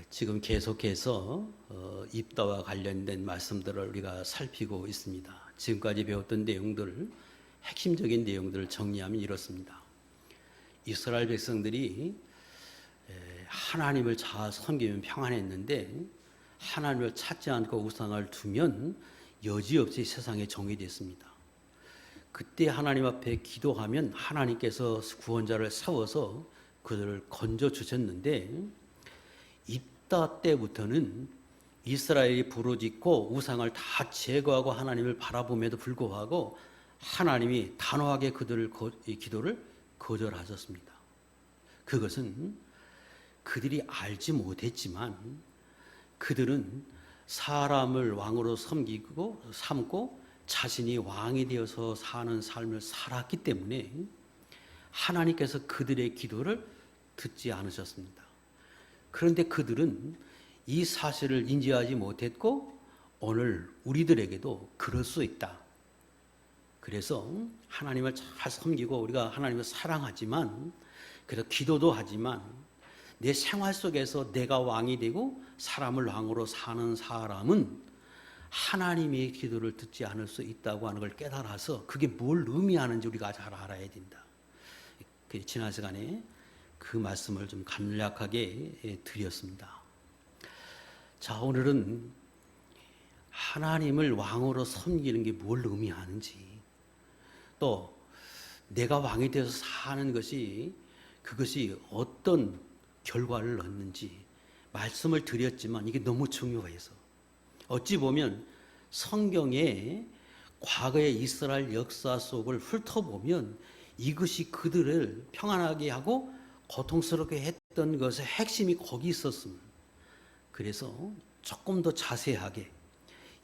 지금 계속해서 입다와 관련된 말씀들을 우리가 살피고 있습니다. 지금까지 배웠던 내용들, 핵심적인 내용들을 정리하면 이렇습니다. 이스라엘 백성들이 하나님을 잘 섬기면 평안했는데 하나님을 찾지 않고 우상을 두면 여지없이 세상의 종이 됐습니다. 그때 하나님 앞에 기도하면 하나님께서 구원자를 세워서 그들을 건져 주셨는데 입다 때부터는 이스라엘이 부르짖고 우상을 다 제거하고 하나님을 바라봄에도 불구하고 하나님이 단호하게 그들의 기도를 거절하셨습니다. 그것은 그들이 알지 못했지만 그들은 사람을 왕으로 섬기고 삼고 자신이 왕이 되어서 사는 삶을 살았기 때문에 하나님께서 그들의 기도를 듣지 않으셨습니다. 그런데 그들은 이 사실을 인지하지 못했고 오늘 우리들에게도 그럴 수 있다. 그래서 하나님을 잘 섬기고 우리가 하나님을 사랑하지만 그래서 기도도 하지만 내 생활 속에서 내가 왕이 되고 사람을 왕으로 사는 사람은 하나님의 기도를 듣지 않을 수 있다고 하는 걸 깨달아서 그게 뭘 의미하는지 우리가 잘 알아야 된다. 지난 시간에 그 말씀을 좀 간략하게 드렸습니다. 자, 오늘은 하나님을 왕으로 섬기는 게 뭘 의미하는지, 또 내가 왕이 되어서 사는 것이 그것이 어떤 결과를 얻는지 말씀을 드렸지만 이게 너무 중요해서 어찌 보면 성경의 과거의 이스라엘 역사 속을 훑어보면 이것이 그들을 평안하게 하고 고통스럽게 했던 것의 핵심이 거기 있었습니다. 그래서 조금 더 자세하게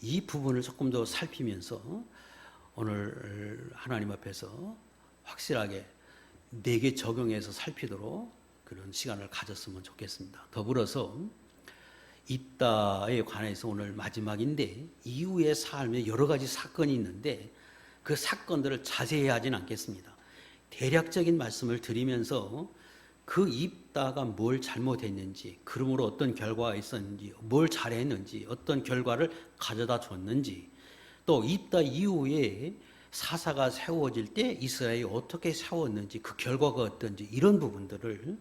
이 부분을 조금 더 살피면서 오늘 하나님 앞에서 확실하게 내게 적용해서 살피도록 그런 시간을 가졌으면 좋겠습니다. 더불어서 입다에 관해서 오늘 마지막인데 이후의 삶에 여러 가지 사건이 있는데 그 사건들을 자세히 하진 않겠습니다. 대략적인 말씀을 드리면서 그 입다가 뭘 잘못했는지, 그러므로 어떤 결과가 있었는지, 뭘 잘했는지, 어떤 결과를 가져다 줬는지, 또 입다 이후에 사사가 세워질 때 이스라엘이 어떻게 세웠는지, 그 결과가 어떤지 이런 부분들을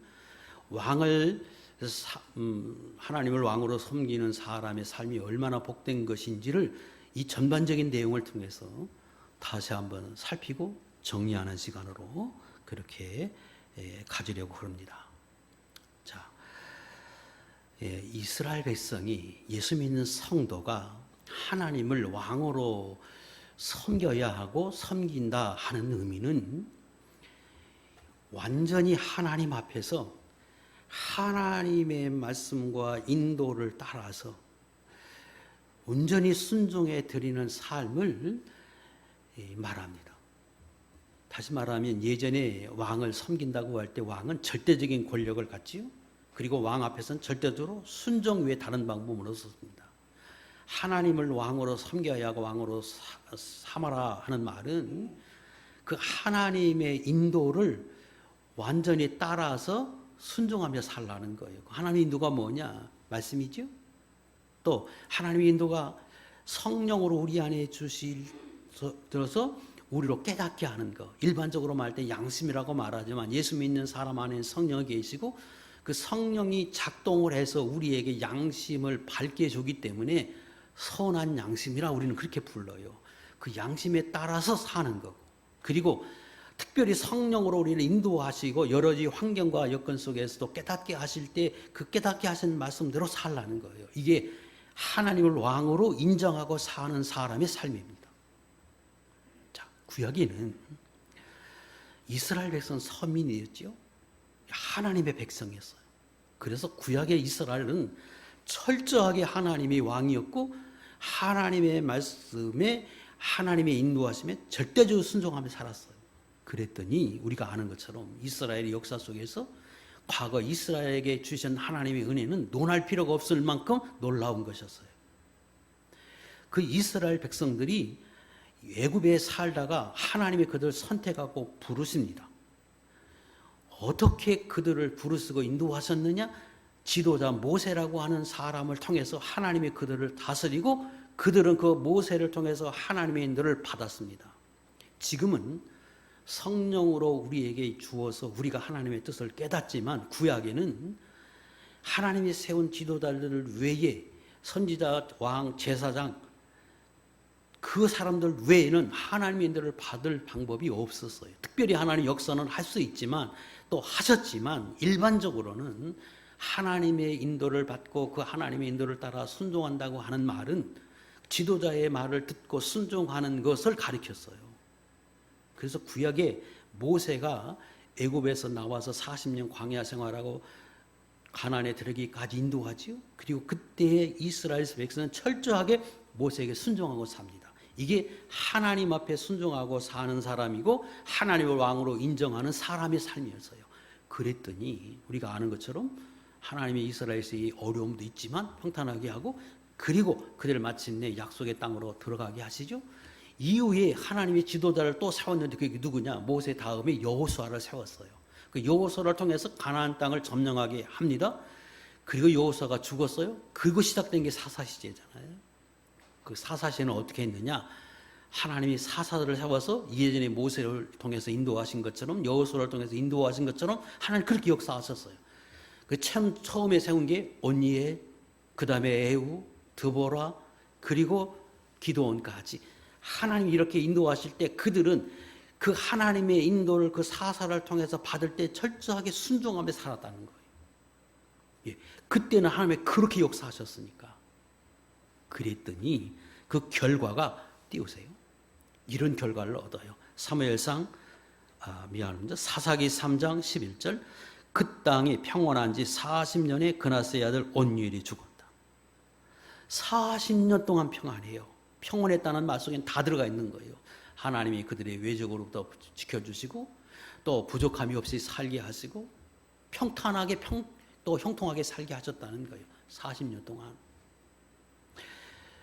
하나님을 왕으로 섬기는 사람의 삶이 얼마나 복된 것인지를 이 전반적인 내용을 통해서 다시 한번 살피고 정리하는 시간으로 그렇게 가지려고 합니다. 자, 이스라엘 백성이 예수 믿는 성도가 하나님을 왕으로 섬겨야 하고 섬긴다 하는 의미는 완전히 하나님 앞에서 하나님의 말씀과 인도를 따라서 온전히 순종해 드리는 삶을 말합니다. 다시 말하면 예전에 왕을 섬긴다고 할 때 왕은 절대적인 권력을 갖지요. 그리고 왕 앞에서는 절대적으로 순종 외에 다른 방법은 없었습니다. 하나님을 왕으로 섬겨야 하고 왕으로 삼아라 하는 말은 그 하나님의 인도를 완전히 따라서 순종하며 살라는 거예요. 하나님의 인도가 뭐냐? 말씀이죠. 또 하나님의 인도가 성령으로 우리 안에 들어서 우리로 깨닫게 하는 것. 일반적으로 말할 때 양심이라고 말하지만 예수 믿는 사람 안에 성령이 계시고 그 성령이 작동을 해서 우리에게 양심을 밝게 주기 때문에 선한 양심이라 우리는 그렇게 불러요. 그 양심에 따라서 사는 거고, 그리고 특별히 성령으로 우리를 인도하시고 여러 가지 환경과 여건 속에서도 깨닫게 하실 때 그 깨닫게 하신 말씀대로 살라는 거예요. 이게 하나님을 왕으로 인정하고 사는 사람의 삶입니다. 자, 구약에는 이스라엘 백성 서민이었죠. 하나님의 백성이었어요. 그래서 구약의 이스라엘은 철저하게 하나님이 왕이었고 하나님의 말씀에 하나님의 인도하심에 절대적으로 순종하며 살았어요. 그랬더니 우리가 아는 것처럼 이스라엘의 역사 속에서 과거 이스라엘에게 주신 하나님의 은혜는 논할 필요가 없을 만큼 놀라운 것이었어요. 그 이스라엘 백성들이 애굽에 살다가 하나님이 그들을 선택하고 부르십니다. 어떻게 그들을 부르시고 인도하셨느냐? 지도자 모세라고 하는 사람을 통해서 하나님이 그들을 다스리고 그들은 그 모세를 통해서 하나님의 인도를 받았습니다. 지금은 성령으로 우리에게 주어서 우리가 하나님의 뜻을 깨닫지만 구약에는 하나님이 세운 지도자들 외에 선지자, 왕, 제사장 그 사람들 외에는 하나님의 인도를 받을 방법이 없었어요. 특별히 하나님 역사는 할 수 있지만 또 하셨지만 일반적으로는 하나님의 인도를 받고 그 하나님의 인도를 따라 순종한다고 하는 말은 지도자의 말을 듣고 순종하는 것을 가리켰어요. 그래서 구약에 모세가 애굽에서 나와서 40년 광야 생활하고 가나안에 들어가기까지 인도하지요. 그리고 그때의 이스라엘 백성은 철저하게 모세에게 순종하고 삽니다. 이게 하나님 앞에 순종하고 사는 사람이고 하나님을 왕으로 인정하는 사람의 삶이었어요. 그랬더니 우리가 아는 것처럼 하나님의 이스라엘의 어려움도 있지만 평탄하게 하고 그리고 그들을 마침내 약속의 땅으로 들어가게 하시죠. 이후에 하나님의 지도자를 또 세웠는데 그게 누구냐? 모세 다음에 여호수아를 세웠어요. 그 여호수아를 통해서 가나안 땅을 점령하게 합니다. 그리고 여호수아가 죽었어요. 그리고 시작된 게 사사시대잖아요. 그 사사시대는 어떻게 했느냐? 하나님이 사사들을 세워서 예전에 모세를 통해서 인도하신 것처럼 여호수아를 통해서 인도하신 것처럼 하나님 그렇게 역사하셨어요. 그 처음에 세운 게 온니엘, 그 다음에 에후, 드보라, 그리고 기드온까지 하나님이 이렇게 인도하실 때 그들은 그 하나님의 인도를 그 사사를 통해서 받을 때 철저하게 순종하며 살았다는 거예요. 예, 그때는 하나님이 그렇게 역사하셨으니까. 그랬더니 그 결과가 띄우세요. 이런 결과를 얻어요. 사무엘상 사사기 3장 11절 그 땅이 평온한 지 40년에 그나스의 아들 온니엘이 죽었다. 40년 동안 평안해요. 평온했다는 말 속엔 다 들어가 있는 거예요. 하나님이 그들의 외적으로부터 지켜주시고 또 부족함이 없이 살게 하시고 평탄하게 또 형통하게 살게 하셨다는 거예요. 40년 동안.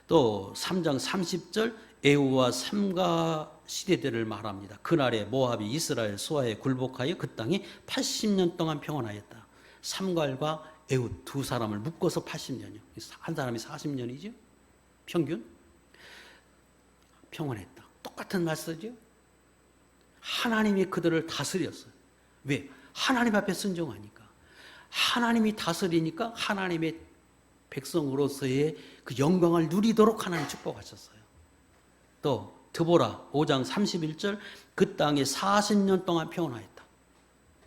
또 3장 30절 에후와 삼가 시대들을 말합니다. 그날에 모압이 이스라엘 소아에 굴복하여 그 땅이 80년 동안 평온하였다. 삼갈과 에후 두 사람을 묶어서 80년이요. 한 사람이 40년이죠. 평균. 평온했다. 똑같은 말 쓰죠. 하나님이 그들을 다스렸어요. 왜? 하나님 앞에 순종하니까. 하나님이 다스리니까 하나님의 백성으로서의 그 영광을 누리도록 하나님 축복하셨어요. 또 드보라 5장 31절 그 땅에 40년 동안 평온하였다.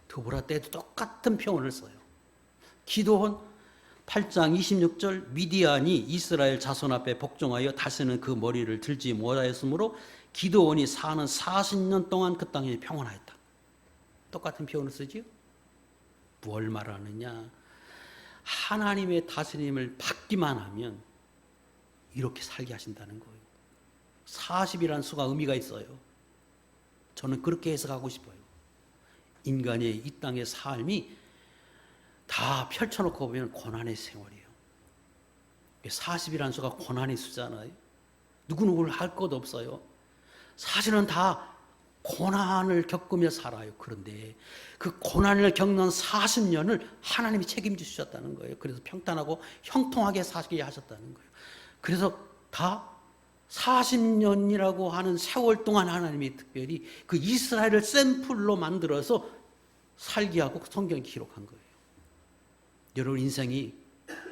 드보라 때도 똑같은 평온을 써요. 기드온 8장 26절 미디안이 이스라엘 자손 앞에 복종하여 다시는 그 머리를 들지 못하였으므로 기드온이 사는 40년 동안 그 땅에 평온하였다. 똑같은 표현을 쓰지요. 뭘 말하느냐? 하나님의 다스림을 받기만 하면 이렇게 살게 하신다는 거예요. 40이라는 수가 의미가 있어요. 저는 그렇게 해석하고 싶어요. 인간의 이 땅의 삶이 다 펼쳐놓고 보면 고난의 생활이에요. 40이라는 수가 고난의 수잖아요. 누구누구를 할 것 없어요. 사실은 다 고난을 겪으며 살아요. 그런데 그 고난을 겪는 40년을 하나님이 책임져 주셨다는 거예요. 그래서 평탄하고 형통하게 사게 하셨다는 거예요. 그래서 다 40년이라고 하는 세월 동안 하나님이 특별히 그 이스라엘을 샘플로 만들어서 살게 하고 성경에 기록한 거예요. 여러분 인생이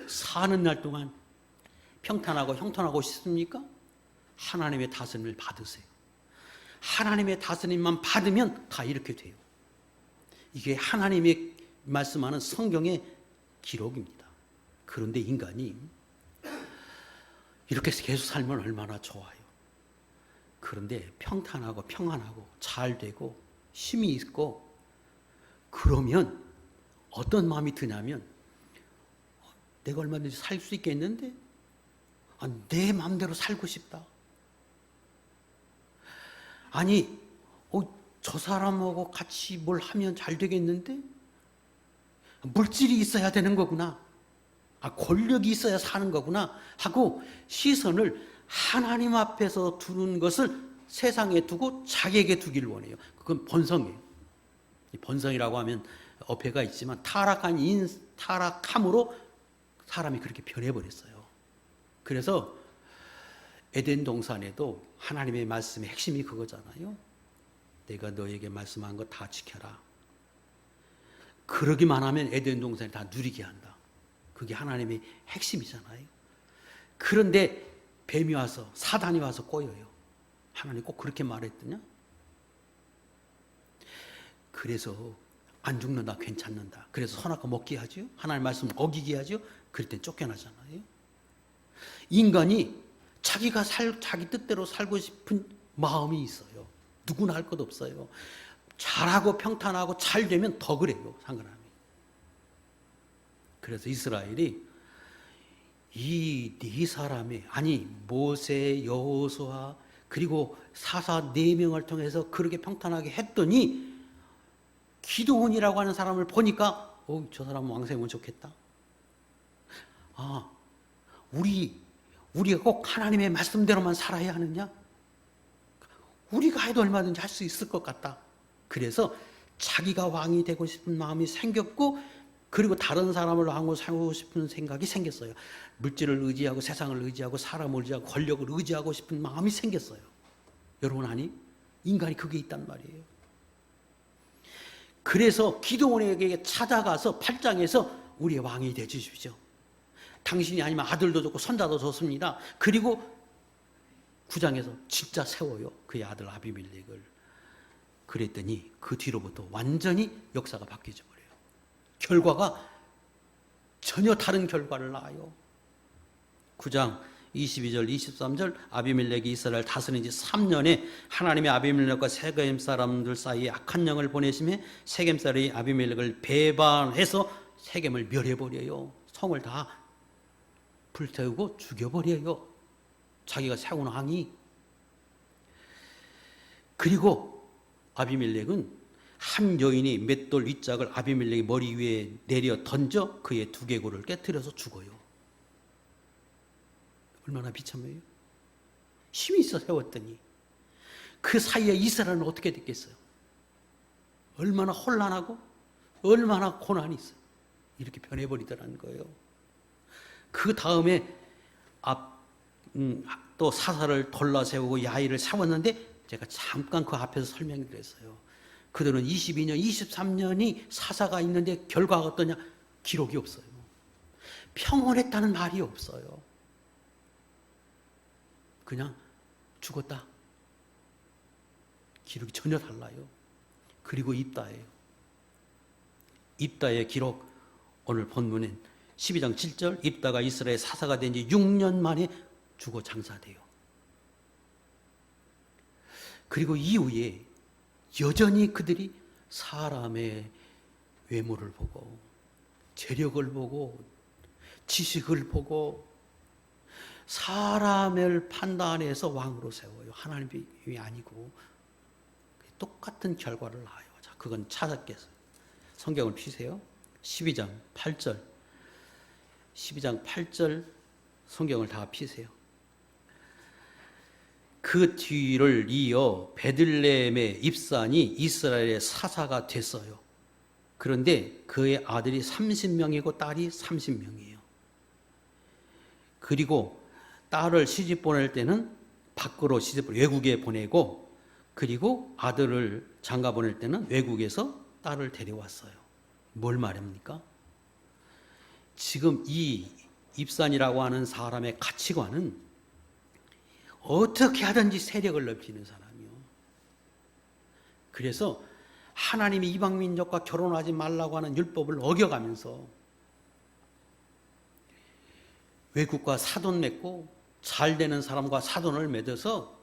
사는 날 동안 평탄하고 형통하고 싶습니까? 하나님의 다스림을 받으세요. 하나님의 다스림만 받으면 다 이렇게 돼요. 이게 하나님의 말씀하는 성경의 기록입니다. 그런데 인간이 이렇게 계속 살면 얼마나 좋아요. 그런데 평탄하고 평안하고 잘 되고 힘이 있고 그러면 어떤 마음이 드냐면 내가 얼마든지 살 수 있겠는데 내 마음대로 살고 싶다. 아니 저 사람하고 같이 뭘 하면 잘 되겠는데 물질이 있어야 되는 거구나. 권력이 있어야 사는 거구나 하고 시선을 하나님 앞에서 두는 것을 세상에 두고 자기에게 두기를 원해요. 그건 본성이에요. 본성이라고 하면 어폐가 있지만 타락함으로 사람이 그렇게 변해버렸어요. 그래서 에덴 동산에도 하나님의 말씀의 핵심이 그거잖아요. 내가 너에게 말씀한 거 다 지켜라. 그러기만 하면 에덴 동산이 다 누리게 한다. 그게 하나님의 핵심이잖아요. 그런데 뱀이 와서, 사단이 와서 꼬여요. 하나님 꼭 그렇게 말했더냐? 그래서 안 죽는다, 괜찮는다. 그래서 선악과 먹게 하죠. 하나님 말씀을 어기게 하죠. 그럴 땐 쫓겨나잖아요. 인간이 자기 뜻대로 살고 싶은 마음이 있어요. 누구나 할 것 없어요. 잘하고 평탄하고 잘 되면 더 그래요, 상관함이. 그래서 이스라엘이 이 네 사람이, 아니 모세, 여호수아 그리고 사사 4명을 통해서 그렇게 평탄하게 했더니 기드온이라고 하는 사람을 보니까 저 사람 왕생이면 좋겠다. 우리가 꼭 하나님의 말씀대로만 살아야 하느냐? 우리가 해도 얼마든지 할 수 있을 것 같다. 그래서 자기가 왕이 되고 싶은 마음이 생겼고, 그리고 다른 사람을 왕으로 삼고 싶은 생각이 생겼어요. 물질을 의지하고 세상을 의지하고 사람을 의지하고 권력을 의지하고 싶은 마음이 생겼어요. 여러분 아니? 인간이 그게 있단 말이에요. 그래서 기드온에게 찾아가서 8장에서 우리의 왕이 되어 주십시오. 당신이 아니면 아들도 좋고 손자도 좋습니다. 그리고 9장에서 진짜 세워요. 그의 아들 아비멜렉을. 그랬더니 그 뒤로부터 완전히 역사가 바뀌어져 버려요. 결과가 전혀 다른 결과를 낳아요. 9장 22절 23절 아비멜렉이 이스라엘 다스린 지 3년에 하나님의 아비멜렉과 세겜 사람들 사이에 악한 영을 보내심에 세겜 사람이 아비멜렉을 배반해서 세겜을 멸해버려요. 성을 다 불태우고 죽여버려요. 자기가 세운 왕이. 그리고 아비멜렉은 한 여인이 맷돌 윗짝을 아비멜렉의 머리 위에 내려 던져 그의 두개골을 깨뜨려서 죽어요. 얼마나 비참해요. 힘이 있어 세웠더니 그 사이에 이스라엘은 어떻게 됐겠어요? 얼마나 혼란하고 얼마나 고난이 있어요. 이렇게 변해버리더라는 거예요. 그 다음에 또 사사를 돌라 세우고 야일을 세웠는데 제가 잠깐 그 앞에서 설명을 드렸어요. 그들은 22년, 23년이 사사가 있는데 결과가 어떠냐? 기록이 없어요. 평온했다는 말이 없어요. 그냥 죽었다. 기록이 전혀 달라요. 그리고 입다예요. 입다의 기록, 오늘 본문엔 12장 7절 입다가 이스라엘 사사가 된 지 6년 만에 죽어 장사돼요. 그리고 이후에 여전히 그들이 사람의 외모를 보고 재력을 보고 지식을 보고 사람을 판단해서 왕으로 세워요. 하나님이 아니고 똑같은 결과를 낳아요. 자, 그건 찾았겠어요. 성경을 피세요. 12장 8절 12장 8절 성경을 다 피세요. 그 뒤를 이어 베들레헴의 입산이 이스라엘의 사사가 됐어요. 그런데 그의 아들이 30명이고 딸이 30명이에요. 그리고 딸을 시집 보낼 때는 밖으로 외국에 보내고, 그리고 아들을 장가 보낼 때는 외국에서 딸을 데려왔어요. 뭘 말합니까? 지금 이 입산이라고 하는 사람의 가치관은 어떻게 하든지 세력을 넓히는 사람이요. 그래서 하나님이 이방 민족과 결혼하지 말라고 하는 율법을 어겨가면서 외국과 사돈 맺고 잘 되는 사람과 사돈을 맺어서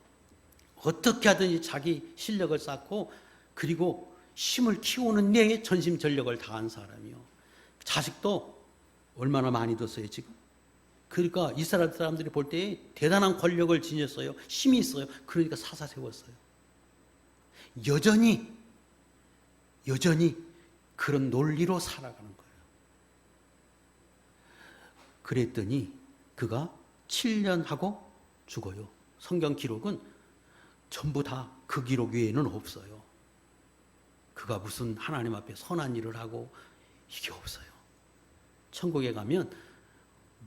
어떻게 하든지 자기 실력을 쌓고, 그리고 힘을 키우는 데에 전심전력을 다한 사람이요. 자식도 얼마나 많이 뒀어요 지금. 그러니까 이스라엘 사람들이 볼 때 대단한 권력을 지녔어요. 힘이 있어요. 그러니까 사사 세웠어요. 여전히 그런 논리로 살아가는 거예요. 그랬더니 그가 7년 하고 죽어요. 성경 기록은 전부 다 그 기록 외에는 없어요. 그가 무슨 하나님 앞에 선한 일을 하고 이게 없어요. 천국에 가면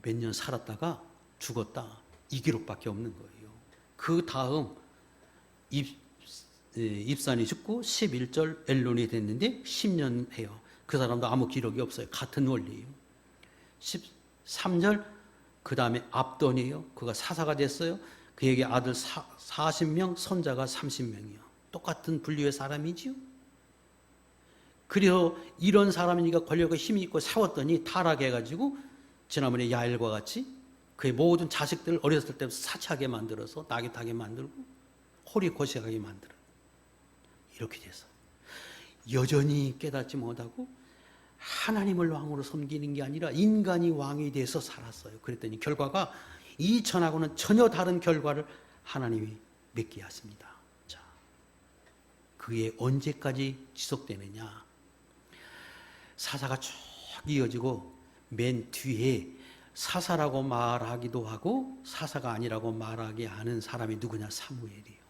몇 년 살았다가 죽었다. 이 기록밖에 없는 거예요. 그 다음 입산이 죽고 11절 엘론이 됐는데 10년 해요. 그 사람도 아무 기록이 없어요. 같은 원리예요. 13절 그 다음에 압돈이에요. 그가 사사가 됐어요. 그에게 아들 40명, 손자가 30명이요. 똑같은 분류의 사람이지요. 그래서 이런 사람이니까 권력에 힘이 있고 세웠더니 타락해가지고 지난번에 야엘과 같이 그의 모든 자식들을 어렸을 때부터 사치하게 만들어서 낙이 타게 만들고 홀이 고생하게 만들어요. 이렇게 돼서 여전히 깨닫지 못하고 하나님을 왕으로 섬기는 게 아니라 인간이 왕이 돼서 살았어요. 그랬더니 결과가 이전하고는 전혀 다른 결과를 하나님이 맺게 하십니다. 자, 그게 언제까지 지속되느냐? 사사가 쭉 이어지고 맨 뒤에 사사라고 말하기도 하고 사사가 아니라고 말하게 하는 사람이 누구냐? 사무엘이에요.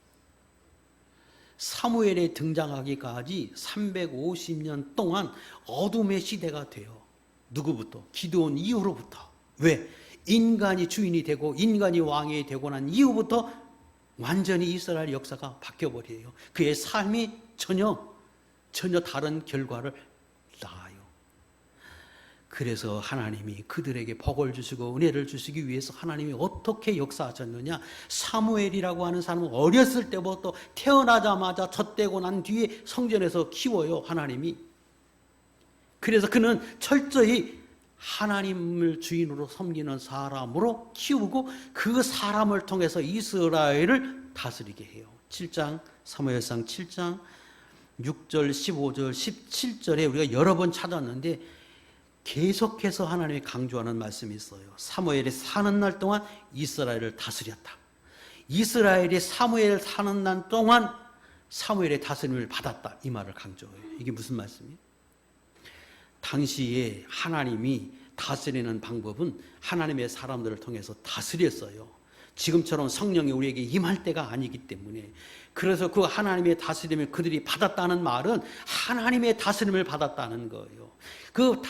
사무엘에 등장하기까지 350년 동안 어둠의 시대가 돼요. 누구부터? 기드온 이후로부터. 왜? 인간이 주인이 되고 인간이 왕이 되고 난 이후부터 완전히 이스라엘 역사가 바뀌어버려요. 그의 삶이 전혀 다른 결과를 낳아요. 그래서 하나님이 그들에게 복을 주시고 은혜를 주시기 위해서 하나님이 어떻게 역사하셨느냐? 사무엘이라고 하는 사람은 어렸을 때부터 태어나자마자 젖되고 난 뒤에 성전에서 키워요, 하나님이. 그래서 그는 철저히 하나님을 주인으로 섬기는 사람으로 키우고 그 사람을 통해서 이스라엘을 다스리게 해요. 7장, 사무엘상 7장 6절, 15절, 17절에 우리가 여러 번 찾았는데 계속해서 하나님이 강조하는 말씀이 있어요. 사무엘이 사는 날 동안 이스라엘을 다스렸다. 이스라엘이 사무엘 사는 날 동안 사무엘의 다스림을 받았다. 이 말을 강조해요. 이게 무슨 말씀이에요? 당시에 하나님이 다스리는 방법은 하나님의 사람들을 통해서 다스렸어요. 지금처럼 성령이 우리에게 임할 때가 아니기 때문에. 그래서 그 하나님의 다스림을 그들이 받았다는 말은 하나님의 다스림을 받았다는 거예요. 그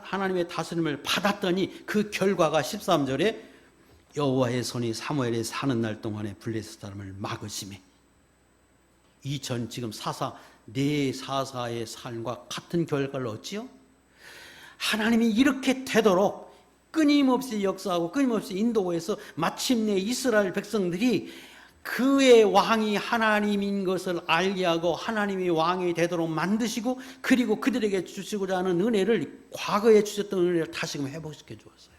하나님의 다스림을 받았더니 그 결과가 13절에 여호와의 손이 사무엘이 사는 날 동안에 블레셋 사람을 막으심에. 이전 지금 네 사사의 삶과 같은 결과를 얻지요. 하나님이 이렇게 되도록 끊임없이 역사하고 끊임없이 인도해서 마침내 이스라엘 백성들이 그의 왕이 하나님인 것을 알게 하고 하나님이 왕이 되도록 만드시고 그리고 그들에게 주시고자 하는 은혜를 과거에 주셨던 은혜를 다시금 회복시켜 주었어요.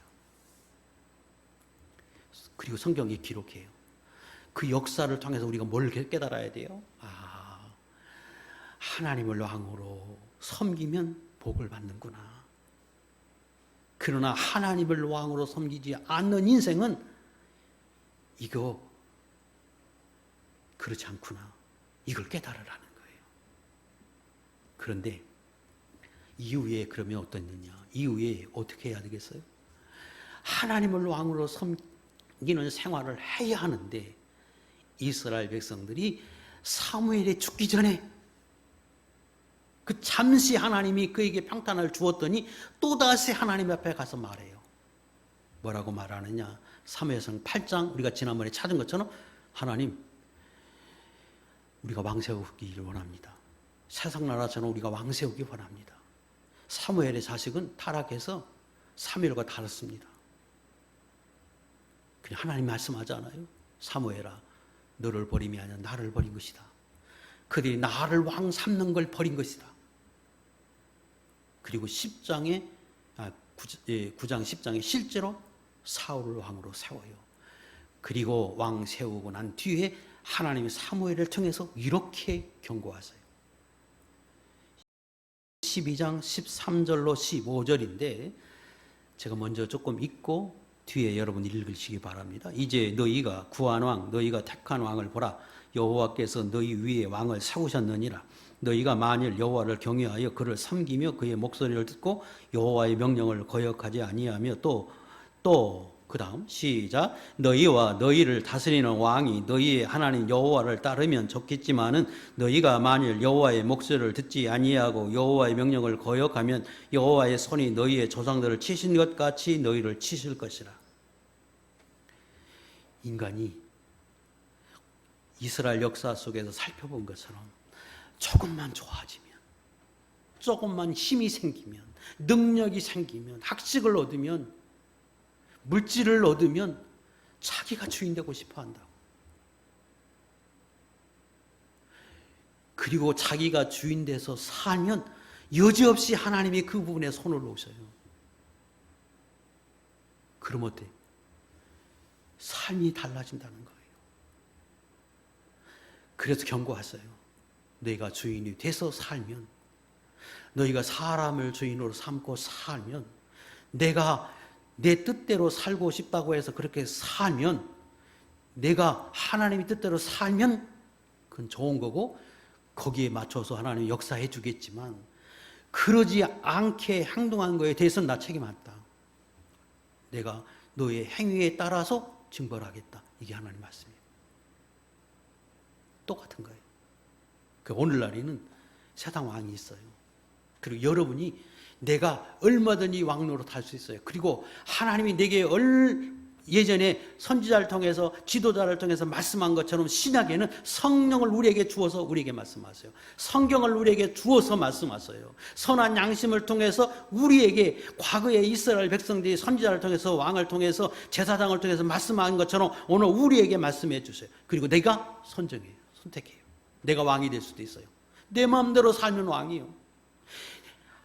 그리고 성경이 기록해요. 그 역사를 통해서 우리가 뭘 깨달아야 돼요? 하나님을 왕으로 섬기면 복을 받는구나. 그러나 하나님을 왕으로 섬기지 않는 인생은 이거 그렇지 않구나. 이걸 깨달으라는 거예요. 그런데 이후에 그러면 어떻느냐? 이후에 어떻게 해야 되겠어요? 하나님을 왕으로 섬기는 생활을 해야 하는데 이스라엘 백성들이 사무엘이 죽기 전에 그 잠시 하나님이 그에게 평탄을 주었더니 또다시 하나님 앞에 가서 말해요. 뭐라고 말하느냐? 사무엘상 8장 우리가 지난번에 찾은 것처럼 하나님 우리가 왕 세우기를 원합니다. 세상 나라처럼 우리가 왕 세우기 원합니다. 사무엘의 자식은 타락해서 사무엘과 다릅니다. 그냥 하나님 말씀하잖아요. 사무엘아 너를 버림이 아니라 나를 버린 것이다. 그들이 나를 왕 삼는 걸 버린 것이다. 그리고 9장 10장에 실제로 사울을 왕으로 세워요. 그리고 왕 세우고 난 뒤에 하나님이 사무엘을 통해서 이렇게 경고하세요. 12장 13절로 15절인데 제가 먼저 조금 읽고 뒤에 여러분 읽으시기 바랍니다. 이제 너희가 구한 왕, 너희가 택한 왕을 보라. 여호와께서 너희 위에 왕을 세우셨느니라. 너희가 만일 여호와를 경외하여 그를 섬기며 그의 목소리를 듣고 여호와의 명령을 거역하지 아니하며 또 그 다음 시작. 너희와 너희를 다스리는 왕이 너희의 하나님 여호와를 따르면 좋겠지만은 너희가 만일 여호와의 목소리를 듣지 아니하고 여호와의 명령을 거역하면 여호와의 손이 너희의 조상들을 치신 것 같이 너희를 치실 것이라. 인간이 이스라엘 역사 속에서 살펴본 것처럼 조금만 좋아지면, 조금만 힘이 생기면, 능력이 생기면, 학식을 얻으면, 물질을 얻으면 자기가 주인 되고 싶어 한다고. 그리고 자기가 주인 돼서 살면 여지없이 하나님이 그 부분에 손을 놓으셔요. 그럼 어때? 삶이 달라진다는 거예요. 그래서 경고하세요. 너희가 주인이 돼서 살면, 너희가 사람을 주인으로 삼고 살면, 내가 내 뜻대로 살고 싶다고 해서 그렇게 살면, 내가 하나님의 뜻대로 살면 그건 좋은 거고 거기에 맞춰서 하나님이 역사해 주겠지만, 그러지 않게 행동한 거에 대해서는 나 책임한다. 내가 너의 행위에 따라서 징벌하겠다. 이게 하나님 말씀이에요. 똑같은 거예요. 오늘날에는 세상 왕이 있어요. 그리고 여러분이 내가 얼마든지 왕 노릇할 수 있어요. 그리고 하나님이 내게 예전에 선지자를 통해서 지도자를 통해서 말씀한 것처럼 신약에는 성령을 우리에게 주어서 우리에게 말씀하세요. 성경을 우리에게 주어서 말씀하세요. 선한 양심을 통해서 우리에게 과거에 이스라엘 백성들이 선지자를 통해서 왕을 통해서 제사장을 통해서 말씀한 것처럼 오늘 우리에게 말씀해 주세요. 그리고 내가 선정해요. 선택해요. 내가 왕이 될 수도 있어요. 내 마음대로 살면 왕이요.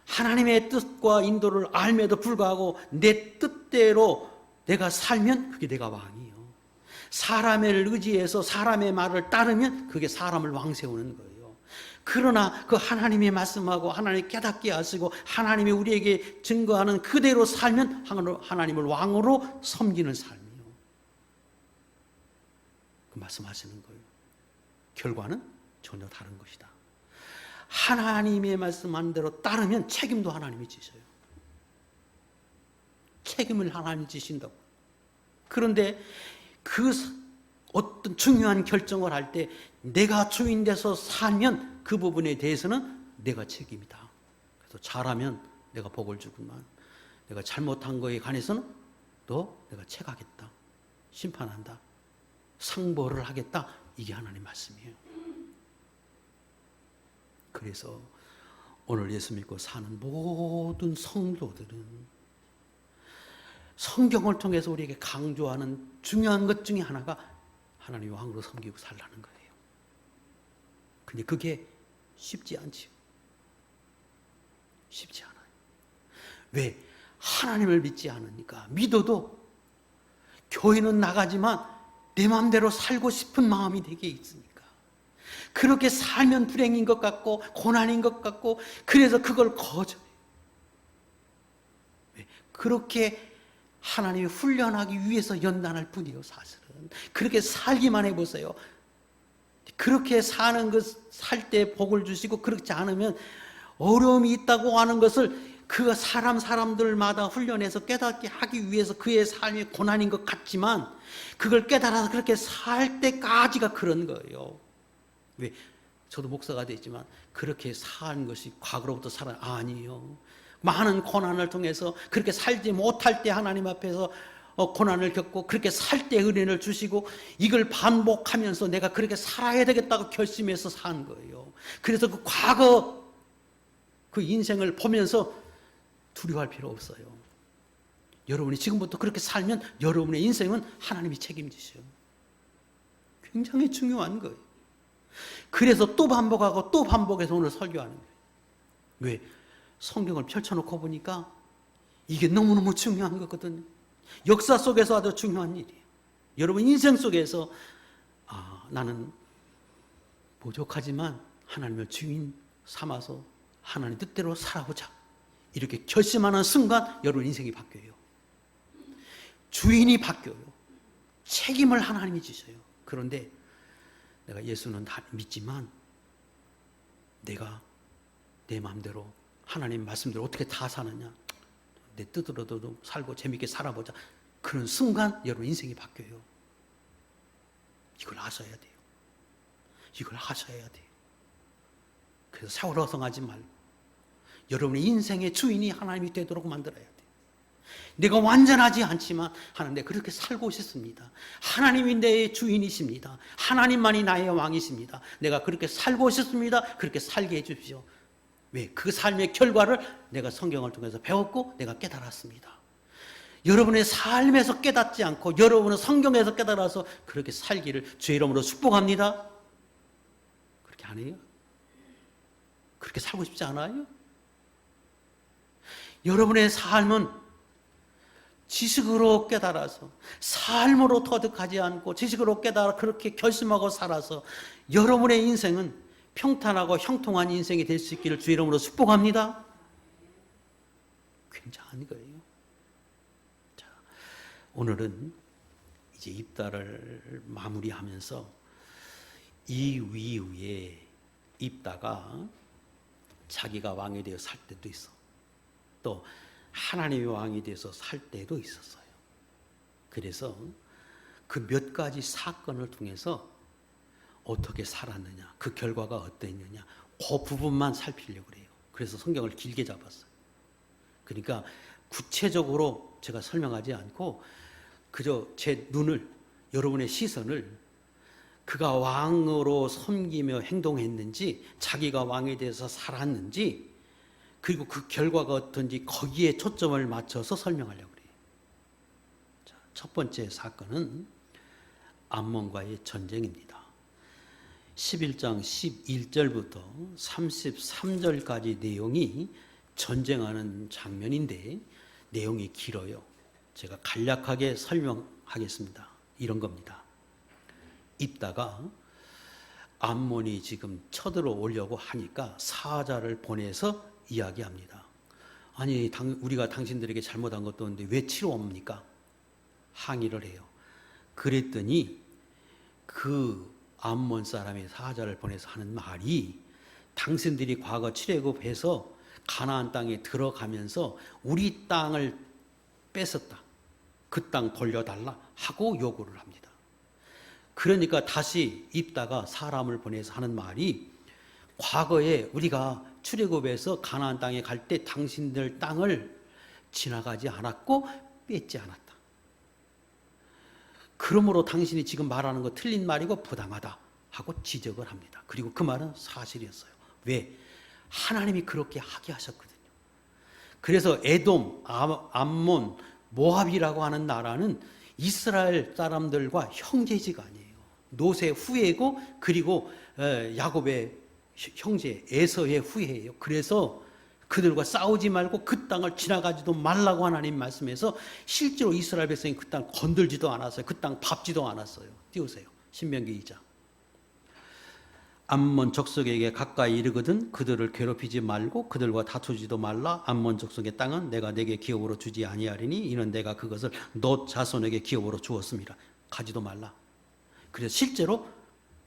하나님의 뜻과 인도를 알매도 불구하고 내 뜻대로 내가 살면 그게 내가 왕이요. 사람을 의지해서 사람의 말을 따르면 그게 사람을 왕 세우는 거예요. 그러나 그 하나님의 말씀하고 하나님 깨닫게 하시고 하나님이 우리에게 증거하는 그대로 살면 하나님을 왕으로 섬기는 삶이요. 그 말씀하시는 거예요. 결과는 전혀 다른 것이다. 하나님의 말씀한 대로 따르면 책임도 하나님이 지셔요. 책임을 하나님이 지신다고. 그런데 그 어떤 중요한 결정을 할 때 내가 주인 돼서 살면 그 부분에 대해서는 내가 책임이다. 그래서 잘하면 내가 복을 주구만. 내가 잘못한 거에 관해서는 또 내가 책하겠다. 심판한다. 상벌을 하겠다. 이게 하나님 말씀이에요. 그래서 오늘 예수 믿고 사는 모든 성도들은 성경을 통해서 우리에게 강조하는 중요한 것 중에 하나가 하나님의 왕으로 섬기고 살라는 거예요. 근데 그게 쉽지 않지요. 쉽지 않아요. 왜? 하나님을 믿지 않으니까. 믿어도 교회는 나가지만 내 마음대로 살고 싶은 마음이 되게 있으니까. 그렇게 살면 불행인 것 같고 고난인 것 같고 그래서 그걸 거절해요. 왜? 그렇게 하나님이 훈련하기 위해서 연단할 뿐이에요. 사실은 그렇게 살기만 해보세요. 그렇게 사는 것 살 때 복을 주시고 그렇지 않으면 어려움이 있다고 하는 것을 그 사람들마다 훈련해서 깨닫게 하기 위해서 그의 삶이 고난인 것 같지만 그걸 깨달아서 그렇게 살 때까지가 그런 거예요. 왜? 저도 목사가 됐지만 그렇게 사는 것이 과거로부터 살아 아니에요. 많은 고난을 통해서 그렇게 살지 못할 때 하나님 앞에서 고난을 겪고 그렇게 살 때 은혜를 주시고 이걸 반복하면서 내가 그렇게 살아야 되겠다고 결심해서 산 거예요. 그래서 그 과거 그 인생을 보면서 두려워할 필요 없어요. 여러분이 지금부터 그렇게 살면 여러분의 인생은 하나님이 책임지셔요. 굉장히 중요한 거예요. 그래서 또 반복하고 또 반복해서 오늘 설교하는 거예요. 왜? 성경을 펼쳐놓고 보니까 이게 너무너무 중요한 거거든요. 역사 속에서 아주 중요한 일이에요. 여러분 인생 속에서 나는 부족하지만 하나님을 주인 삼아서 하나님 뜻대로 살아보자. 이렇게 결심하는 순간 여러분 인생이 바뀌어요. 주인이 바뀌어요. 책임을 하나님이 지셔요. 그런데 내가 예수는 다 믿지만 내가 내 마음대로 하나님 말씀대로 어떻게 다 사느냐. 내 뜻으로도 살고 재밌게 살아보자. 그런 순간 여러분 인생이 바뀌어요. 이걸 하셔야 돼요. 이걸 하셔야 돼요. 그래서 사울어성하지 말고 여러분의 인생의 주인이 하나님이 되도록 만들어야 돼요. 내가 완전하지 않지만 하나님, 그렇게 살고 싶습니다. 하나님이 내 주인이십니다. 하나님만이 나의 왕이십니다. 내가 그렇게 살고 싶습니다. 그렇게 살게 해주십시오. 왜? 그 삶의 결과를 내가 성경을 통해서 배웠고 내가 깨달았습니다. 여러분의 삶에서 깨닫지 않고 여러분은 성경에서 깨달아서 그렇게 살기를 주의 이름으로 축복합니다. 그렇게 안 해요? 그렇게 살고 싶지 않아요? 여러분의 삶은 지식으로 깨달아서 삶으로 터득하지 않고 지식으로 깨달아 그렇게 결심하고 살아서 여러분의 인생은 평탄하고 형통한 인생이 될 수 있기를 주의 이름으로 축복합니다. 굉장한 거예요. 자, 오늘은 이제 입다를 마무리하면서 이 이후에 입다가 자기가 왕이 되어 살 때도 있어. 또 하나님의 왕이 돼서 살 때도 있었어요. 그래서 그 몇 가지 사건을 통해서 어떻게 살았느냐, 그 결과가 어땠느냐, 그 부분만 살피려고 그래요. 그래서 성경을 길게 잡았어요. 그러니까 구체적으로 제가 설명하지 않고 그저 제 눈을, 여러분의 시선을 그가 왕으로 섬기며 행동했는지, 자기가 왕에 대해서 살았는지, 그리고 그 결과가 어떤지 거기에 초점을 맞춰서 설명하려고 그래요. 자, 첫 번째 사건은 암몬과의 전쟁입니다. 11장 11절부터 33절까지 내용이 전쟁하는 장면인데 내용이 길어요. 제가 간략하게 설명하겠습니다. 이런 겁니다. 입다가 암몬이 지금 쳐들어오려고 하니까 사자를 보내서 이야기합니다. 아니, 우리가 당신들에게 잘못한 것도 없는데 왜 치러 옵니까? 항의를 해요. 그랬더니 그 암몬 사람의 사자를 보내서 하는 말이, 당신들이 과거 출애굽해서 가나안 땅에 들어가면서 우리 땅을 뺏었다. 그 땅 돌려달라 하고 요구를 합니다. 그러니까 다시 입다가 사람을 보내서 하는 말이, 과거에 우리가 출애굽해서 가나안 땅에 갈 때 당신들 땅을 지나가지 않았고 뺏지 않았다. 그러므로 당신이 지금 말하는 거 틀린 말이고 부당하다 하고 지적을 합니다. 그리고 그 말은 사실이었어요. 왜? 하나님이 그렇게 하게 하셨거든요. 그래서 에돔, 암몬, 모압이라고 하는 나라는 이스라엘 사람들과 형제지가 아니에요. 노세 후예고, 그리고 야곱의 형제 에서의 후예예요. 그래서 그들과 싸우지 말고 그 땅을 지나가지도 말라고 하나님 말씀해서 실제로 이스라엘 백성이 그 땅 건들지도 않았어요. 그 땅 밟지도 않았어요. 띄우세요. 신명기 2장. 암몬 족속에게 가까이 이르거든 그들을 괴롭히지 말고 그들과 다투지도 말라. 암몬 족속의 땅은 내가 내게 기업으로 주지 아니하리니 이는 내가 그것을 롯 자손에게 기업으로 주었습니다. 가지도 말라. 그래서 실제로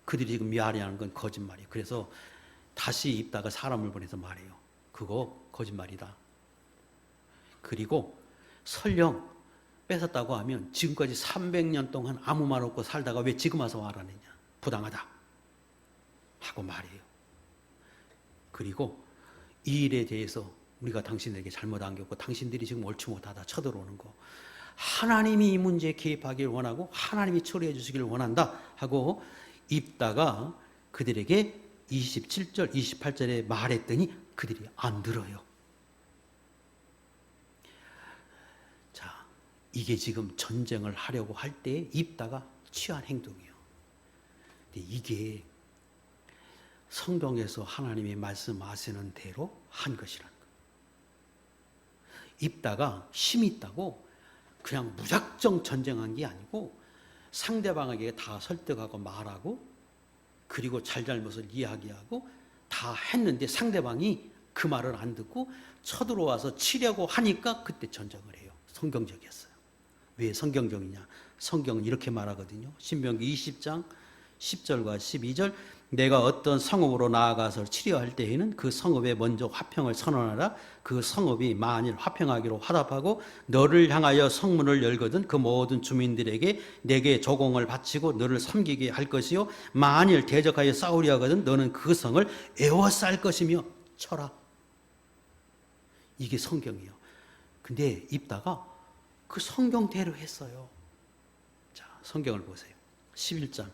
그들이 지금 미아리하는 건 거짓말이에요. 그래서 다시 입다가 사람을 보내서 말해요. 그거 거짓말이다. 그리고 설령 뺏었다고 하면 지금까지 300년 동안 아무 말 없고 살다가 왜 지금 와서 말하느냐. 부당하다. 하고 말해요. 그리고 이 일에 대해서 우리가 당신에게 잘못 안겼고 당신들이 지금 옳지 못하다 쳐들어오는 거, 하나님이 이 문제에 개입하기를 원하고 하나님이 처리해 주시기를 원한다 하고 입다가 그들에게 27절, 28절에 말했더니 그들이 안 들어요. 자, 이게 지금 전쟁을 하려고 할 때 입다가 취한 행동이에요. 근데 이게 성경에서 하나님이 말씀하시는 대로 한 것이라는 거예요. 입다가 힘이 있다고 그냥 무작정 전쟁한 게 아니고 상대방에게 다 설득하고 말하고 그리고 잘잘못을 이야기하고 다 했는데 상대방이 그 말을 안 듣고 쳐들어와서 치려고 하니까 그때 전쟁을 해요. 성경적이었어요. 왜 성경적이냐? 성경은 이렇게 말하거든요. 신명기 20장 10절과 12절 내가 어떤 성읍으로 나아가서 치료할 때에는 그 성읍에 먼저 화평을 선언하라. 그 성읍이 만일 화평하기로 화답하고 너를 향하여 성문을 열거든 그 모든 주민들에게 내게 조공을 바치고 너를 섬기게 할 것이요 만일 대적하여 싸우려 하거든 너는 그 성을 에워쌀 것이며 쳐라. 이게 성경이에요. 근데 입다가 그 성경대로 했어요. 자, 성경을 보세요. 11장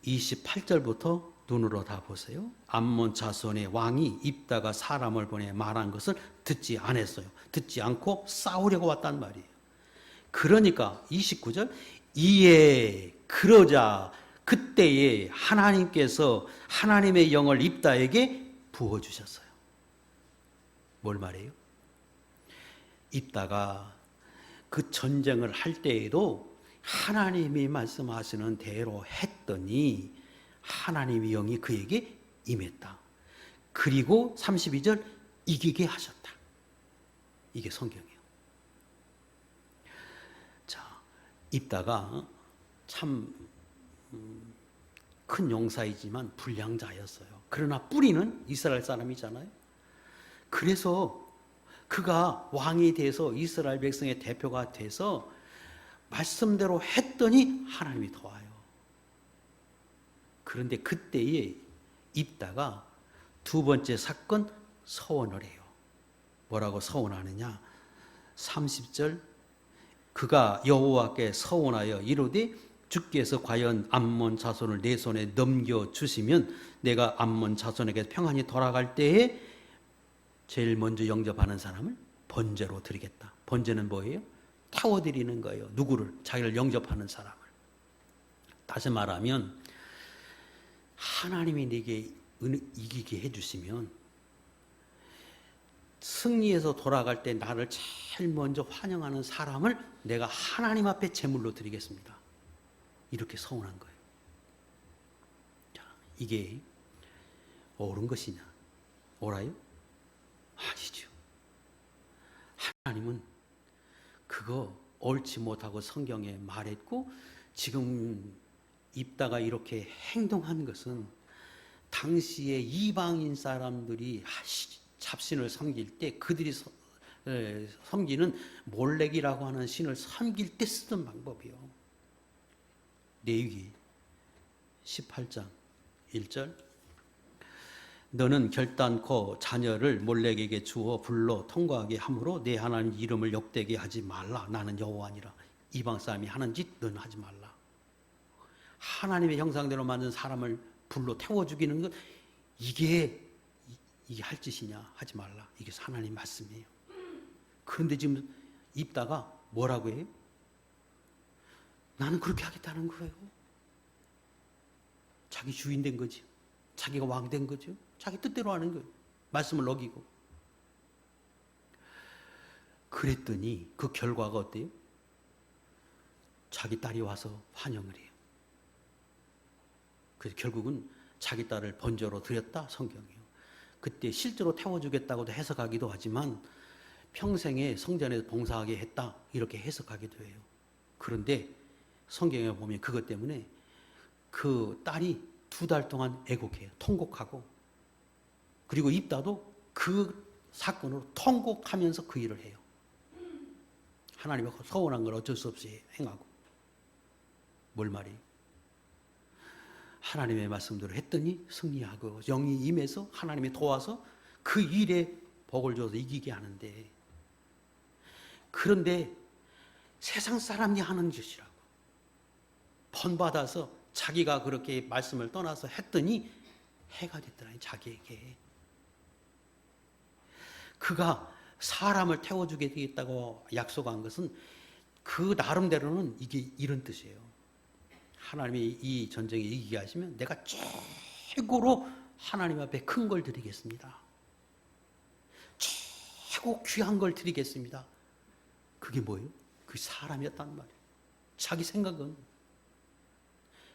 28절부터 눈으로 다 보세요. 암몬 자손의 왕이 입다가 사람을 보내 말한 것을 듣지 않았어요. 듣지 않고 싸우려고 왔단 말이에요. 그러니까 29절 이에 그러자 그때에 하나님께서 하나님의 영을 입다에게 부어주셨어요. 뭘 말해요? 입다가 그 전쟁을 할 때에도 하나님이 말씀하시는 대로 했더니 하나님의 영이 그에게 임했다. 그리고 32절 이기게 하셨다. 이게 성경이에요. 자, 입다가 참 큰 용사이지만 불량자였어요. 그러나 뿌리는 이스라엘 사람이잖아요. 그래서 그가 왕이 돼서 이스라엘 백성의 대표가 돼서 말씀대로 했더니 하나님이 도와요. 그런데 그때에 입다가 두 번째 사건 서원을 해요. 뭐라고 서원하느냐? 30절 그가 여호와께 서원하여 이르되 주께서 과연 암몬 자손을 내 손에 넘겨주시면 내가 암몬 자손에게 평안히 돌아갈 때에 제일 먼저 영접하는 사람을 번제로 드리겠다. 번제는 뭐예요? 태워드리는 거예요. 누구를? 자기를 영접하는 사람을. 다시 말하면 하나님이 내게 이기게 해주시면 승리해서 돌아갈 때 나를 제일 먼저 환영하는 사람을 내가 하나님 앞에 제물로 드리겠습니다. 이렇게 서원한 거예요. 자, 이게 옳은 것이냐? 옳아요? 아니죠. 하나님은 그거 옳지 못하고 성경에 말했고 지금 입다가 이렇게 행동한 것은 당시에 이방인 사람들이 잡신을 섬길 때 그들이 섬기는 몰렉이라고 하는 신을 섬길 때 쓰던 방법이요. 레위기 18장 1절 너는 결단코 자녀를 몰렉에게 주어 불러 통과하게 함으로 내 하나님 이름을 욕되게 하지 말라. 나는 여호와니라. 이방 사람이 하는 짓 너는 하지 말라. 하나님의 형상대로 만든 사람을 불로 태워 죽이는 것 이게 할 짓이냐? 하지 말라. 이게 하나님 말씀이에요. 그런데 지금 입다가 뭐라고 해요? 나는 그렇게 하겠다는 거예요. 자기 주인 된 거지. 자기가 왕 된 거죠. 자기 뜻대로 하는 거예요. 말씀을 어기고. 그랬더니 그 결과가 어때요? 자기 딸이 와서 환영을 해요. 그래서 결국은 자기 딸을 번제로 드렸다 성경이에요. 그때 실제로 태워주겠다고도 해석하기도 하지만 평생에 성전에서 봉사하게 했다 이렇게 해석하기도 해요. 그런데 성경에 보면 그것 때문에 그 딸이 2달 동안 애곡해요. 통곡하고. 그리고 입다도 그 사건으로 통곡하면서 그 일을 해요. 하나님이 서운한 걸 어쩔 수 없이 행하고. 뭘 말이에요? 하나님의 말씀대로 했더니 승리하고 영이 임해서 하나님이 도와서 그 일에 복을 줘서 이기게 하는데 그런데 세상 사람이 하는 짓이라고 번받아서 자기가 그렇게 말씀을 떠나서 했더니 해가 됐더라니 자기에게. 그가 사람을 태워주게 되겠다고 약속한 것은 그 나름대로는 이게 이런 뜻이에요. 하나님이 이 전쟁에 이기게 하시면 내가 최고로 하나님 앞에 큰 걸 드리겠습니다. 최고 귀한 걸 드리겠습니다. 그게 뭐예요? 그 사람이었단 말이에요. 자기 생각은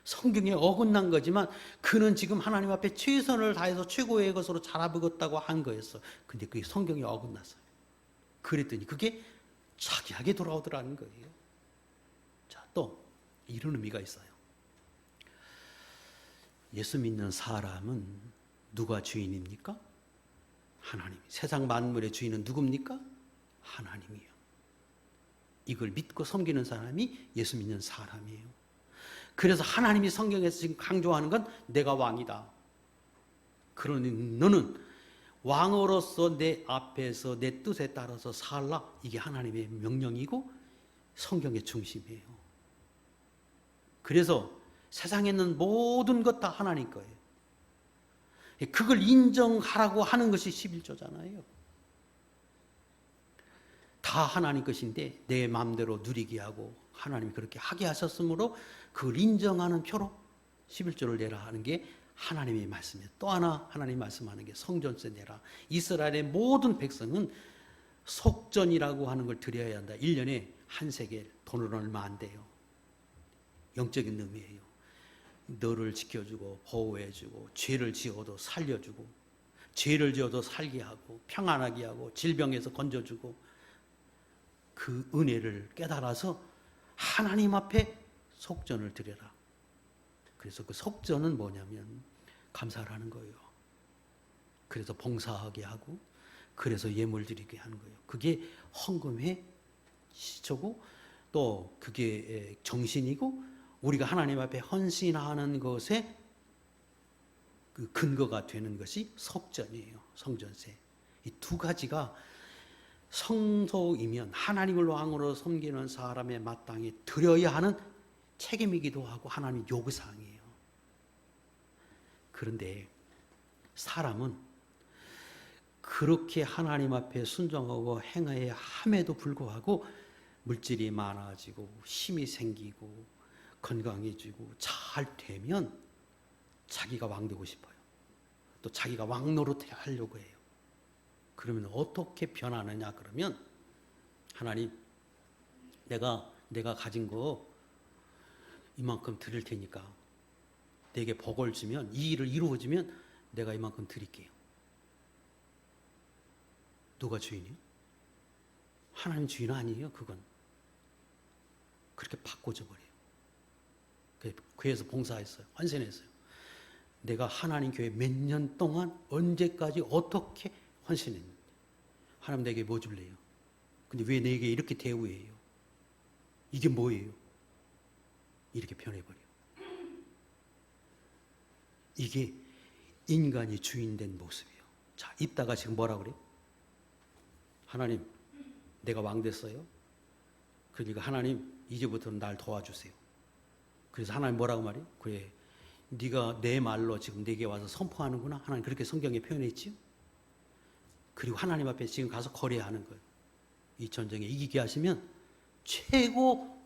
성경에 어긋난 거지만 그는 지금 하나님 앞에 최선을 다해서 최고의 것으로 자라보겠다고 한 거였어. 근데 그게 성경에 어긋났어요. 그랬더니 그게 자기에게 돌아오더라는 거예요. 자, 또 이런 의미가 있어요. 예수 믿는 사람은 누가 주인입니까? 하나님. 세상 만물의 주인은 누굽니까? 하나님이요. 이걸 믿고 섬기는 사람이 예수 믿는 사람이에요. 그래서 하나님이 성경에서 지금 강조하는 건 내가 왕이다. 그러니 너는 왕으로서 내 앞에서 내 뜻에 따라서 살라. 이게 하나님의 명령이고 성경의 중심이에요. 그래서 세상에 있는 모든 것 다 하나님 거예요. 그걸 인정하라고 하는 것이 11조잖아요. 다 하나님 것인데 내 마음대로 누리게 하고 하나님이 그렇게 하게 하셨으므로 그걸 인정하는 표로 11조를 내라 하는 게 하나님의 말씀이에요. 또 하나 하나님 말씀하는 게 성전세 내라. 이스라엘의 모든 백성은 속전이라고 하는 걸 드려야 한다. 1년에 한 세겔, 돈은 얼마 안 돼요. 영적인 의미예요. 너를 지켜주고 보호해주고 죄를 지어도 살려주고 죄를 지어도 살게 하고 평안하게 하고 질병에서 건져주고 그 은혜를 깨달아서 하나님 앞에 속전을 드려라. 그래서 그 속전은 뭐냐면 감사를 하는 거예요. 그래서 봉사하게 하고 그래서 예물 드리게 하는 거예요. 그게 헌금의 시초고 또 그게 정신이고 우리가 하나님 앞에 헌신하는 것에 그 근거가 되는 것이 속전이에요. 성전세. 이 두 가지가 성소이면 하나님을 왕으로 섬기는 사람의 마땅히 드려야 하는 책임이기도 하고 하나님의 요구사항이에요. 그런데 사람은 그렇게 하나님 앞에 순종하고 행해야 함에도 불구하고 물질이 많아지고 힘이 생기고 건강해지고 잘 되면 자기가 왕 되고 싶어요. 또 자기가 왕 노릇 하려고 해요. 그러면 어떻게 변하느냐 그러면 하나님 내가 가진 거 이만큼 드릴 테니까 내게 복을 주면 이 일을 이루어지면 내가 이만큼 드릴게요. 누가 주인이요? 하나님 주인 아니에요. 그건 그렇게 바꿔줘 버려요. 교회에서 봉사했어요. 헌신했어요. 내가 하나님 교회 몇 년 동안 언제까지 어떻게 헌신했는데 하나님 내게 뭐 줄래요? 근데 왜 내게 이렇게 대우해요? 이게 뭐예요? 이렇게 변해버려요. 이게 인간이 주인된 모습이에요. 자, 이따가 지금 뭐라 그래요? 하나님, 내가 왕 됐어요. 그러니까 하나님, 이제부터는 날 도와주세요. 그래서 하나님 뭐라고 말해요? 그래, 네가 내 말로 지금 내게 와서 선포하는구나. 하나님 그렇게 성경에 표현했지요. 그리고 하나님 앞에 지금 가서 거래하는 거예요. 이 전쟁에 이기게 하시면 최고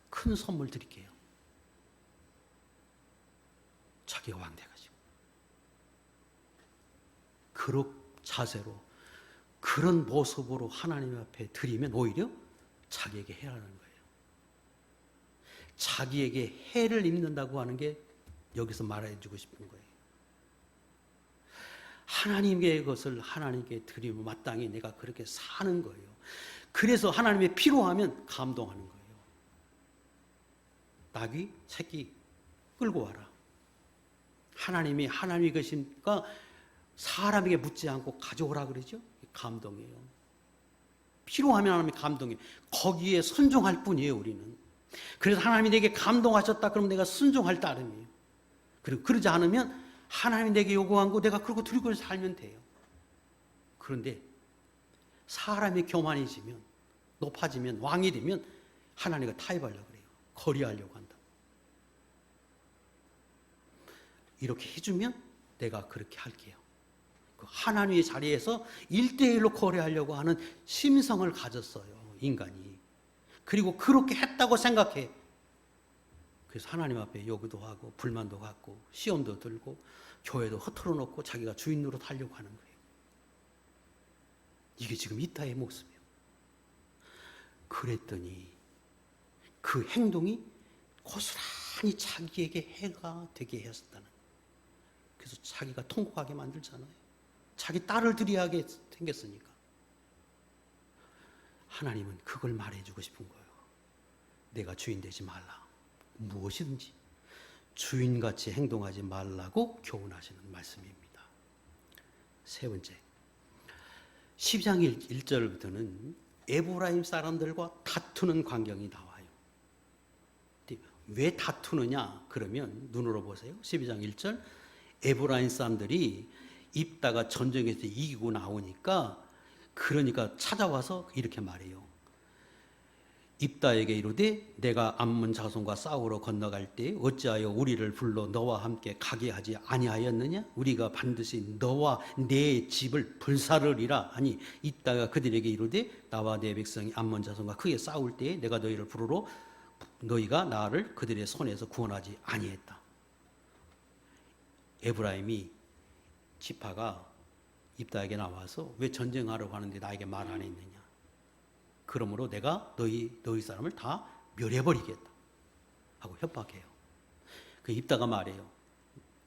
큰 선물 드릴게요. 자기가 왕 돼가지고. 그런 자세로 그런 모습으로 하나님 앞에 드리면 오히려 자기에게 해라는 거예요. 자기에게 해를 입는다고 하는 게 여기서 말해주고 싶은 거예요. 하나님의 것을 하나님께 드리면 마땅히 내가 그렇게 사는 거예요. 그래서 하나님의 필요하면 감동하는 거예요. 나귀, 새끼 끌고 와라. 하나님이 것이니까 사람에게 묻지 않고 가져오라 그러죠. 감동이에요. 필요하면 하나님이 감동해요. 거기에 순종할 뿐이에요, 우리는. 그래서 하나님이 내게 감동하셨다 그러면 내가 순종할 따름이에요. 그리고 그러지 않으면 하나님이 내게 요구한 거 내가 그러고 들고 살면 돼요. 그런데 사람이 교만해지면 높아지면 왕이 되면 하나님과 타협하려고 그래요. 거리하려고 한다. 이렇게 해주면 내가 그렇게 할게요. 그 하나님의 자리에서 1대1로 거래하려고 하는 심성을 가졌어요. 인간이. 그리고 그렇게 했다고 생각해. 그래서 하나님 앞에 요구도 하고 불만도 갖고 시험도 들고 교회도 허틀어 놓고 자기가 주인으로 살려고 하는 거예요. 이게 지금 이타의 모습이에요. 그랬더니 그 행동이 고스란히 자기에게 해가 되게 했었다는 거예요. 그래서 자기가 통곡하게 만들잖아요. 자기 딸을 들이하게 생겼으니까. 하나님은 그걸 말해주고 싶은 거예요. 내가 주인 되지 말라. 무엇이든지 주인같이 행동하지 말라고 교훈하시는 말씀입니다. 세 번째, 12장 1절부터는 에브라임 사람들과 다투는 광경이 나와요. 왜 다투느냐? 그러면 눈으로 보세요. 12장 1절, 에브라임 사람들이 입다가 전쟁에서 이기고 나오니까 그러니까 찾아와서 이렇게 말해요. 입다에게 이르되 내가 암몬 자손과 싸우러 건너갈 때 어찌하여 우리를 불러 너와 함께 가게 하지 아니하였느냐? 우리가 반드시 너와 내 집을 불사르리라 하니 입다가 그들에게 이르되 나와 내 백성이 암몬 자손과 크게 싸울 때에 내가 너희를 부르러 너희가 나를 그들의 손에서 구원하지 아니했다. 에브라임이 지파가 입다에게 나와서 왜 전쟁하려고 하는데 나에게 말 안 했느냐? 그러므로 내가 너희 사람을 다 멸해버리겠다 하고 협박해요. 그 입다가 말해요.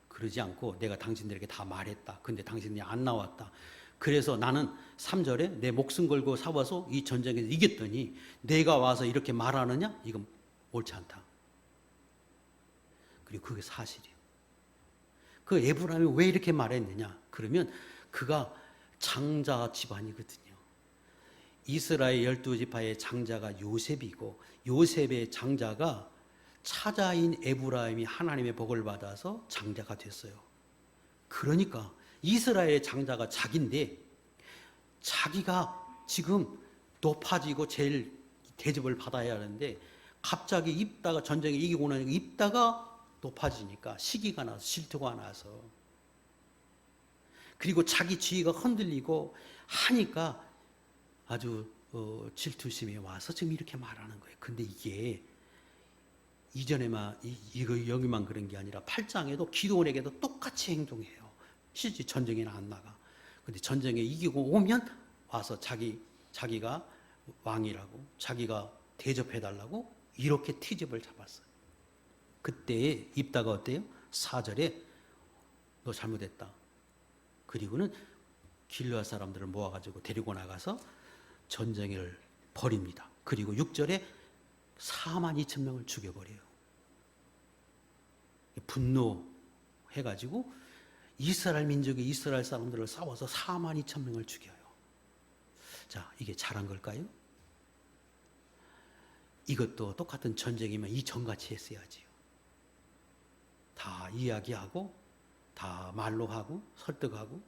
그러지 않고 내가 당신들에게 다 말했다. 근데 당신들이 안 나왔다. 그래서 나는 3절에 내 목숨 걸고 싸워서 이 전쟁에서 이겼더니 내가 와서 이렇게 말하느냐? 이건 옳지 않다. 그리고 그게 사실이에요. 그 에브라임이 왜 이렇게 말했느냐? 그러면 그가 장자 집안이거든요. 이스라엘 12지파의 장자가 요셉이고 요셉의 장자가 차자인 에브라임이 하나님의 복을 받아서 장자가 됐어요. 그러니까 이스라엘의 장자가 자기인데 자기가 지금 높아지고 제일 대접을 받아야 하는데 갑자기 입다가 전쟁에 이기고 나니까 입다가 높아지니까 시기가 나서 질투가 나서 그리고 자기 지위가 흔들리고 하니까 아주 질투심이 와서 지금 이렇게 말하는 거예요. 근데 이게 이전에만 이거 여기만 그런 게 아니라 8장에도 기드온에게도 똑같이 행동해요. 실제 전쟁에는 안 나가. 근데 전쟁에 이기고 오면 와서 자기가 왕이라고 자기가 대접해달라고 이렇게 트집을 잡았어요. 그때 입다가 어때요? 4절에 너 잘못했다. 그리고는 길르앗 사람들을 모아가지고 데리고 나가서 전쟁을 벌입니다. 그리고 6절에 4만 2천 명을 죽여버려요. 분노해가지고 이스라엘 민족이 이스라엘 사람들을 싸워서 4만 2천 명을 죽여요. 자, 이게 잘한 걸까요? 이것도 똑같은 전쟁이면 이전같이 했어야지요. 다 이야기하고 다 말로 하고 설득하고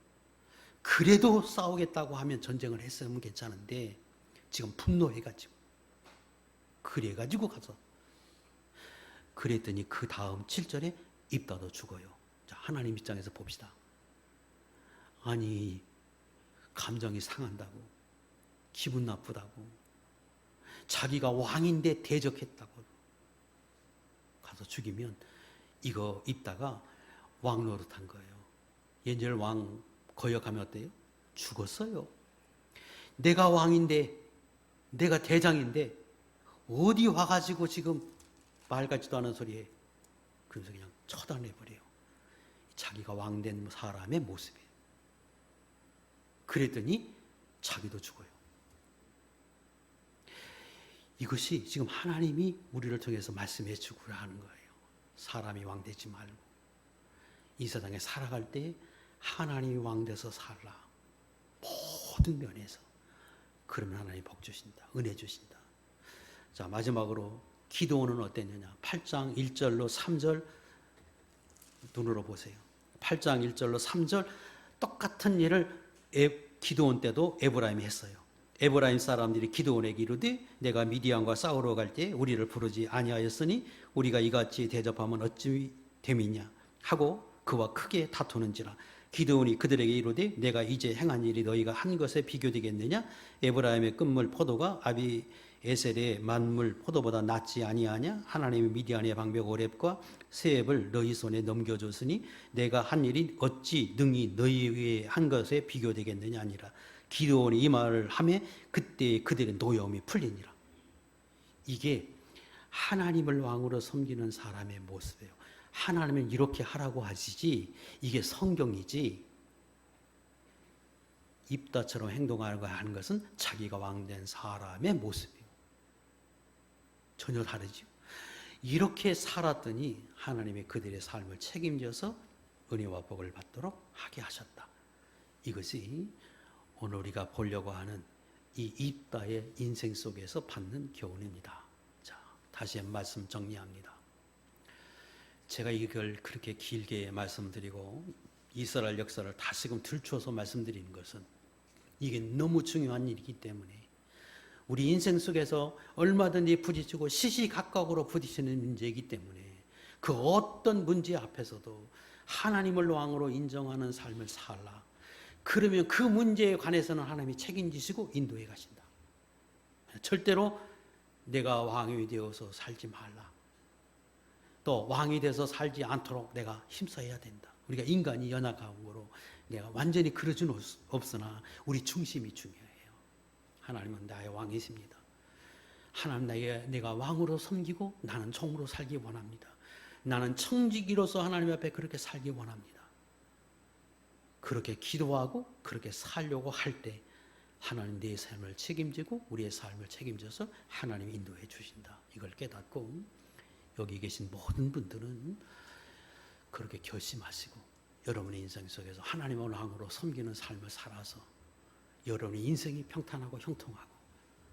그래도 싸우겠다고 하면 전쟁을 했으면 괜찮은데 지금 분노해가지고 그래가지고 가서 그랬더니 그 다음 7절에 입다도 죽어요. 자, 하나님 입장에서 봅시다. 아니 감정이 상한다고 기분 나쁘다고 자기가 왕인데 대적했다고 가서 죽이면 이거 입다가 왕 노릇한 거예요. 옛날 왕 거역하면 어때요? 죽었어요. 내가 왕인데 내가 대장인데 어디 와가지고 지금 말 같지도 않은 소리 해. 그래서 그냥 처단해버려요. 자기가 왕된 사람의 모습이에요. 그랬더니 자기도 죽어요. 이것이 지금 하나님이 우리를 통해서 말씀해 주고 하는 거예요. 사람이 왕되지 말고 이 세상에 살아갈 때 하나님이 왕돼서 살라. 모든 면에서. 그러면 하나님이 복 주신다. 은혜 주신다. 자, 마지막으로 기도는 어땠느냐. 8장 1절로 3절 눈으로 보세요. 8장 1절로 3절 똑같은 일을 기도원 때도 에브라임이 했어요. 에브라임 사람들이 기드온에게 이르되 내가 미디안과 싸우러 갈 때 우리를 부르지 아니하였으니 우리가 이같이 대접하면 어찌 됨이냐 하고 그와 크게 다투는지라. 기드온이 그들에게 이르되 내가 이제 행한 일이 너희가 한 것에 비교되겠느냐. 에브라임의 끝물 포도가 아비에셀의 만물 포도보다 낫지 아니하냐. 하나님이 미디안의 방백 오렙과 세heb을 너희 손에 넘겨줬으니 내가 한 일이 어찌 능히 너희의 한 것에 비교되겠느냐 아니라. 기드온이 이 말을 하매 그때 그들의 노여움이 풀리니라. 이게 하나님을 왕으로 섬기는 사람의 모습이에요. 하나님은 이렇게 하라고 하시지 이게 성경이지 입다처럼 행동하려고 하는 것은 자기가 왕된 사람의 모습이에요. 전혀 다르죠. 이렇게 살았더니 하나님이 그들의 삶을 책임져서 은혜와 복을 받도록 하게 하셨다. 이것이 오늘 우리가 보려고 하는 이 입다의 인생 속에서 받는 교훈입니다. 자, 다시 한 말씀 정리합니다. 제가 이걸 그렇게 길게 말씀드리고 이스라엘 역사를 다시금 들추어서 말씀드리는 것은 이게 너무 중요한 일이기 때문에 우리 인생 속에서 얼마든지 부딪히고 시시각각으로 부딪히는 문제이기 때문에 그 어떤 문제 앞에서도 하나님을 왕으로 인정하는 삶을 살라. 그러면 그 문제에 관해서는 하나님이 책임지시고 인도해 가신다. 절대로 내가 왕이 되어서 살지 말라. 또 왕이 돼서 살지 않도록 내가 힘써야 된다. 우리가 인간이 연약한 거로 내가 완전히 그럴 수는 없으나 우리 중심이 중요해요. 하나님은 나의 왕이십니다. 하나님 내가 왕으로 섬기고 나는 종으로 살기 원합니다. 나는 청지기로서 하나님 앞에 그렇게 살기 원합니다. 그렇게 기도하고 그렇게 살려고 할 때 하나님 내 삶을 책임지고 우리의 삶을 책임져서 하나님 인도해 주신다. 이걸 깨닫고 여기 계신 모든 분들은 그렇게 결심하시고 여러분의 인생 속에서 하나님을 왕으로 섬기는 삶을 살아서 여러분의 인생이 평탄하고 형통하고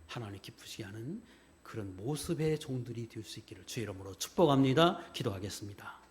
하나님 기쁘시게 하는 그런 모습의 종들이 될 수 있기를 주의 이름으로 축복합니다. 기도하겠습니다.